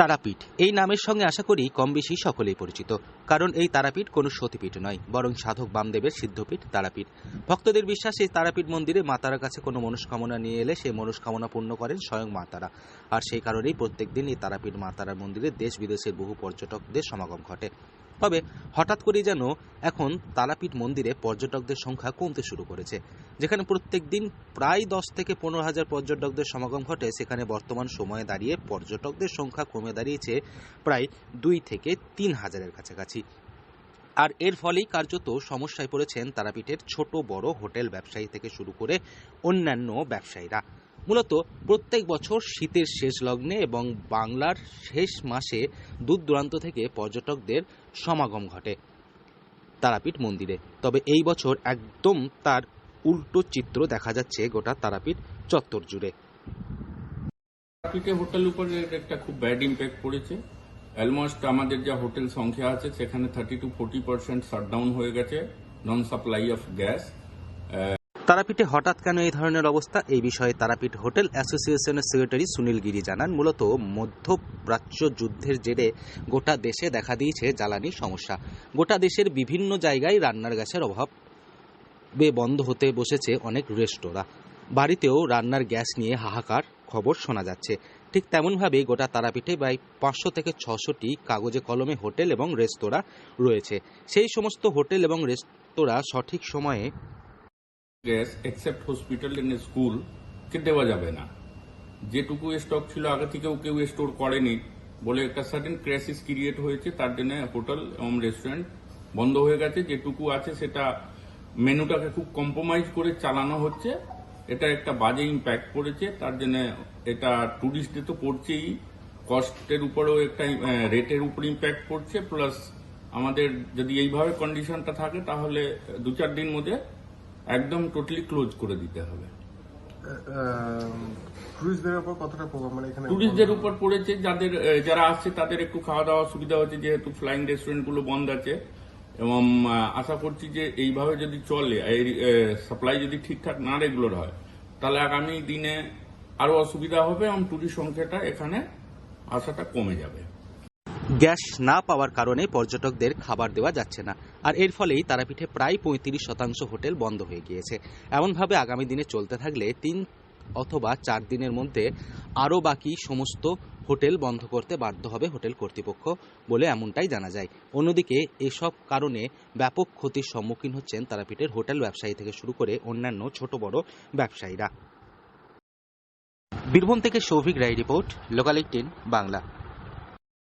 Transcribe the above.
তারাপীঠ এই নামের সঙ্গে আশা করি কম বেশি সকলেই পরিচিত, কারণ এই তারাপীঠ কোনো সতীপীঠ নয়, বরং সাধক বামদেবের সিদ্ধপীঠ তারাপীঠ। ভক্তদের বিশ্বাস, এই তারাপীঠ মন্দিরে মা তারার কাছে কোনো মনস্কামনা নিয়ে এলে সেই মনস্কামনা পূর্ণ করেন স্বয়ং মা তারা। আর সেই কারণেই প্রত্যেক দিন এই তারাপীঠ মা তারার মন্দিরে দেশ বিদেশের বহু পর্যটকদের সমাগম ঘটে। তবে হঠাৎ করেই যেন এখন তারাপীঠ মন্দিরে পর্যটকদের সংখ্যা কমতে শুরু করেছে। যেখানে প্রত্যেক দিন প্রায় 10 থেকে 15,000 পর্যটকদের সমাগম ঘটে, সেখানে বর্তমান সময়ে দাঁড়িয়ে পর্যটকদের সংখ্যা কমে দাঁড়িয়েছে প্রায় 2 থেকে 3,000-এর কাছাকাছি। আর এর ফলেই কার্যত সমস্যায় পড়েছেন তারাপীঠের ছোট বড় হোটেল ব্যবসায়ী থেকে শুরু করে অন্যান্য ব্যবসায়ীরা। মূলত প্রত্যেক বছর শীতের শেষ লগ্নে এবং বাংলার শেষ মাসে দূর দূরান্ত থেকে পর্যটকদের সমাগম ঘটে তারাপীঠ মন্দিরে। তবে এই বছর একদম তার উল্টো চিত্র দেখা যাচ্ছে গোটা তারাপীঠ চত্বর জুড়ে। তারাপীঠে হোটেল উপরে একটা খুব ব্যাড ইম্প্যাক্ট পড়েছে। অলমোস্ট আমাদের যা হোটেল সংখ্যা আছে সেখানে 30-40% শাটডাউন হয়ে গেছে, নন সাপ্লাই অফ গ্যাস। তারাপীঠে হঠাৎ কেন এই ধরনের অবস্থা, এই বিষয়ে তারাপীঠ হোটেল অ্যাসোসিয়েশনের সেক্রেটারি সুনীল গিরি জানান, মূলত মধ্যপ্রাচ্য যুদ্ধের জেরে গোটা দেশে দেখা দিয়েছে জ্বালানি সমস্যা। গোটা দেশের বিভিন্ন জায়গায় রান্নার গ্যাসের অভাব বন্ধ হতে বসেছে অনেক রেস্তোরাঁ। বাড়িতেও রান্নার গ্যাস নিয়ে হাহাকার খবর শোনা যাচ্ছে। ঠিক তেমনভাবেই গোটা তারাপীঠে প্রায় 500 থেকে 600টি কাগজে কলমে হোটেল এবং রেস্তোরাঁ রয়েছে। সেই সমস্ত হোটেল এবং রেস্তোরাঁ সঠিক সময়ে gas except hospital and school কে দেওয়া যাবে না। যেটুকু স্টক ছিল আগে থেকেও কেউ স্টোর করেনি বলে একটা সাডেন ক্রাইসিস ক্রিয়েট হয়েছে, তার জন্য হোটেল এবং রেস্টুরেন্ট বন্ধ হয়ে গেছে। যেটুকু আছে সেটা মেনুটাকে খুব কম্প্রোমাইজ করে চালানো হচ্ছে। এটা একটা বাজে ইম্প্যাক্ট পড়েছে, তার জন্য এটা টুরিস্টদের তো পড়ছেই, কস্টের উপরেও একটা রেটের উপর ইম্প্যাক্ট পড়ছে। প্লাস আমাদের যদি এইভাবে কন্ডিশনটা থাকে তাহলে 2-4 দিন মধ্যে একদম টোটালি ক্লোজ করে দিতে হবে। টুরিস্টদের উপর কতটা প্রভাব, মানে এখানে টুরিস্টদের উপর পড়েছে, যারা আসছে তাদের একটু খাওয়া দাওয়া সুবিধা হচ্ছে, যেহেতু ফ্লাইং রেস্টুরেন্ট গুলো বন্ধ আছে। এবং আশা করছি যে এইভাবে যদি চলে, সাপ্লাই যদি ঠিকঠাক না রেগুলার হয়, তাহলে আগামী দিনে আরো অসুবিধা হবে এবং টুরিস্ট সংখ্যাটা এখানে আসাটা কমে যাবে। গ্যাস না পাওয়ার কারণে পর্যটকদের খাবার দেওয়া যাচ্ছে না, আর এর ফলেই তারাপীঠে প্রায় 35% হোটেল বন্ধ হয়ে গিয়েছে। এমনভাবে আগামী দিনে চলতে থাকলে 3 অথবা 4 দিনের মধ্যে আরও বাকি সমস্ত হোটেল বন্ধ করতে বাধ্য হবে হোটেল কর্তৃপক্ষ বলে এমনটাই জানা যায়। অন্যদিকে এসব কারণে ব্যাপক ক্ষতির সম্মুখীন হচ্ছেন তারাপীঠের হোটেল ব্যবসায়ী থেকে শুরু করে অন্যান্য ছোট বড় ব্যবসায়ীরা। বীরভূম থেকে সৌভিক রায় রিপোর্ট, লোকাল 18 বাংলা।